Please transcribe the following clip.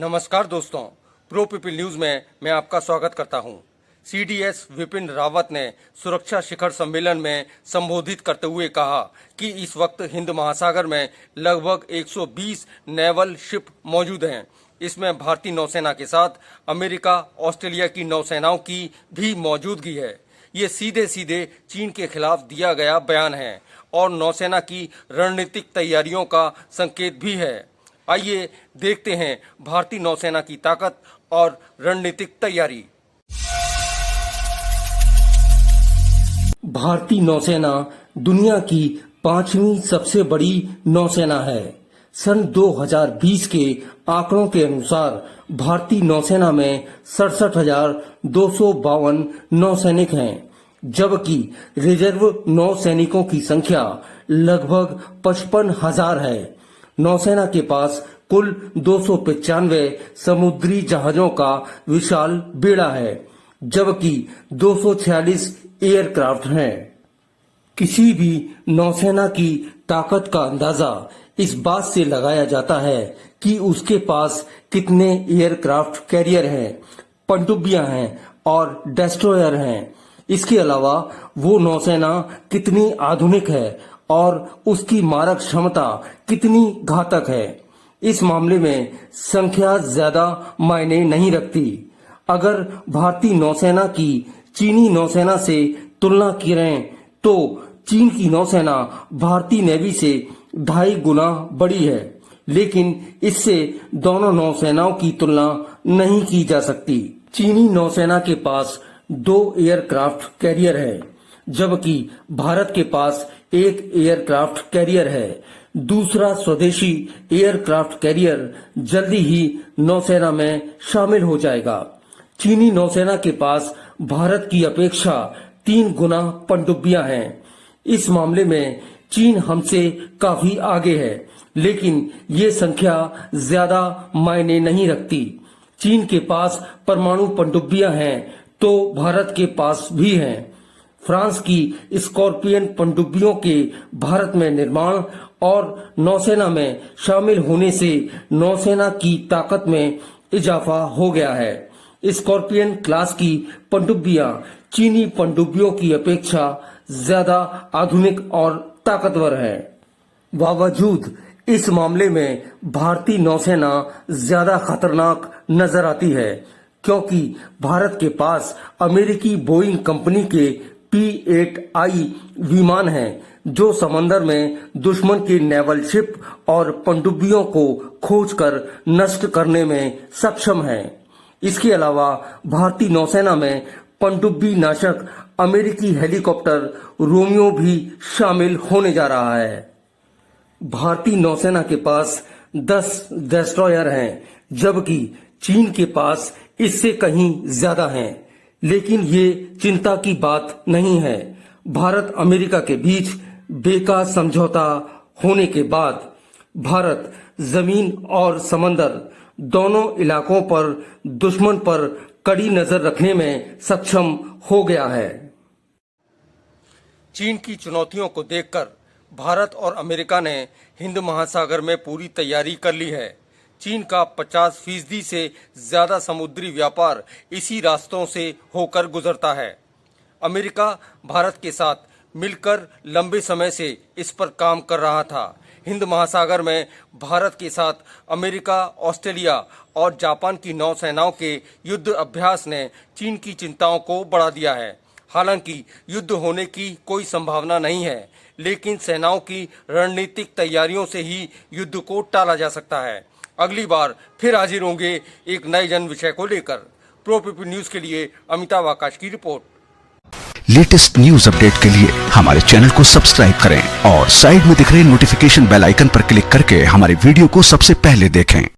नमस्कार दोस्तों, pro people news में मैं आपका स्वागत करता हूं। सीडीएस विपिन रावत ने सुरक्षा शिखर सम्मेलन में संबोधित करते हुए कहा कि इस वक्त हिंद महासागर में लगभग 120 नेवल शिप मौजूद हैं। इसमें भारतीय नौसेना के साथ अमेरिका, ऑस्ट्रेलिया की नौसेनाओं की भी मौजूदगी है। ये सीधे सीधे चीन के खिलाफ दिया गया बयान है और नौसेना की रणनीतिक तैयारियों का संकेत भी है। आइए देखते हैं भारतीय नौसेना की ताकत और रणनीतिक तैयारी। भारतीय नौसेना दुनिया की 5वीं सबसे बड़ी नौसेना है। सन 2020 के आंकड़ों के अनुसार भारतीय नौसेना में 67,252 नौसैनिक हैं, जबकि रिजर्व नौसैनिकों की संख्या लगभग 55,000 है। नौसेना के पास कुल 295 समुद्री जहाजों का विशाल बेड़ा है, जबकि 246 एयरक्राफ्ट हैं। किसी भी नौसेना की ताकत का अंदाजा इस बात से लगाया जाता है कि उसके पास कितने एयरक्राफ्ट कैरियर हैं, पनडुब्बियां हैं और डेस्ट्रॉयर हैं। इसके अलावा वो नौसेना कितनी आधुनिक है और उसकी मारक क्षमता कितनी घातक है। इस मामले में संख्या ज्यादा मायने नहीं रखती। अगर भारतीय नौसेना की चीनी नौसेना से तुलना करें तो चीन की नौसेना भारतीय नेवी से 2.5 गुना बड़ी है, लेकिन इससे दोनों नौसेनाओं की तुलना नहीं की जा सकती। चीनी नौसेना के पास 2 एयरक्राफ्ट कैरियर है, जबकि भारत के पास 1 एयरक्राफ्ट कैरियर है। दूसरा स्वदेशी एयरक्राफ्ट कैरियर जल्दी ही नौसेना में शामिल हो जाएगा। चीनी नौसेना के पास भारत की अपेक्षा 3 गुना पनडुब्बियां हैं। इस मामले में चीन हमसे काफी आगे है, लेकिन ये संख्या ज्यादा मायने नहीं रखती। चीन के पास परमाणु पनडुब्बियां हैं तो भारत के पास भी हैं। फ्रांस की स्कॉर्पियन पनडुब्बियों के भारत में निर्माण और नौसेना में शामिल होने से नौसेना की ताकत में इजाफा हो गया है। स्कॉर्पियन क्लास की पनडुब्बियां चीनी पनडुब्बियों की अपेक्षा ज्यादा आधुनिक और ताकतवर हैं। बावजूद इस मामले में भारतीय नौसेना ज्यादा खतरनाक नजर आती है, क्योंकि भारत के पास अमेरिकी बोइंग कंपनी के P-8I विमान हैं, जो समंदर में दुश्मन के नेवल शिप और पनडुब्बियों को खोजकर नष्ट करने में सक्षम हैं। इसके अलावा भारतीय नौसेना में पनडुब्बी नाशक अमेरिकी हेलीकॉप्टर रोमियो भी शामिल होने जा रहा है। भारतीय नौसेना के पास 10 डेस्ट्रॉयर हैं, जबकि चीन के पास इससे कहीं ज्यादा हैं। लेकिन ये चिंता की बात नहीं है। भारत अमेरिका के बीच बेका समझौता होने के बाद भारत जमीन और समंदर दोनों इलाकों पर दुश्मन पर कड़ी नजर रखने में सक्षम हो गया है। चीन की चुनौतियों को देखकर भारत और अमेरिका ने हिंद महासागर में पूरी तैयारी कर ली है। चीन का 50% से ज्यादा समुद्री व्यापार इसी रास्तों से होकर गुजरता है। अमेरिका भारत के साथ मिलकर लंबे समय से इस पर काम कर रहा था। हिंद महासागर में भारत के साथ अमेरिका, ऑस्ट्रेलिया और जापान की नौसेनाओं के युद्ध अभ्यास ने चीन की चिंताओं को बढ़ा दिया है। हालांकि युद्ध होने की कोई संभावना नहीं है, लेकिन सेनाओं की रणनीतिक तैयारियों से ही युद्ध को टाला जा सकता है। अगली बार फिर हाजिर होंगे एक नए जन विषय को लेकर। प्रो पीपल न्यूज के लिए अमिताभ आकाश की रिपोर्ट। लेटेस्ट न्यूज अपडेट के लिए हमारे चैनल को सब्सक्राइब करें और साइड में दिख रहे नोटिफिकेशन बेल आइकन पर क्लिक करके हमारे वीडियो को सबसे पहले देखें।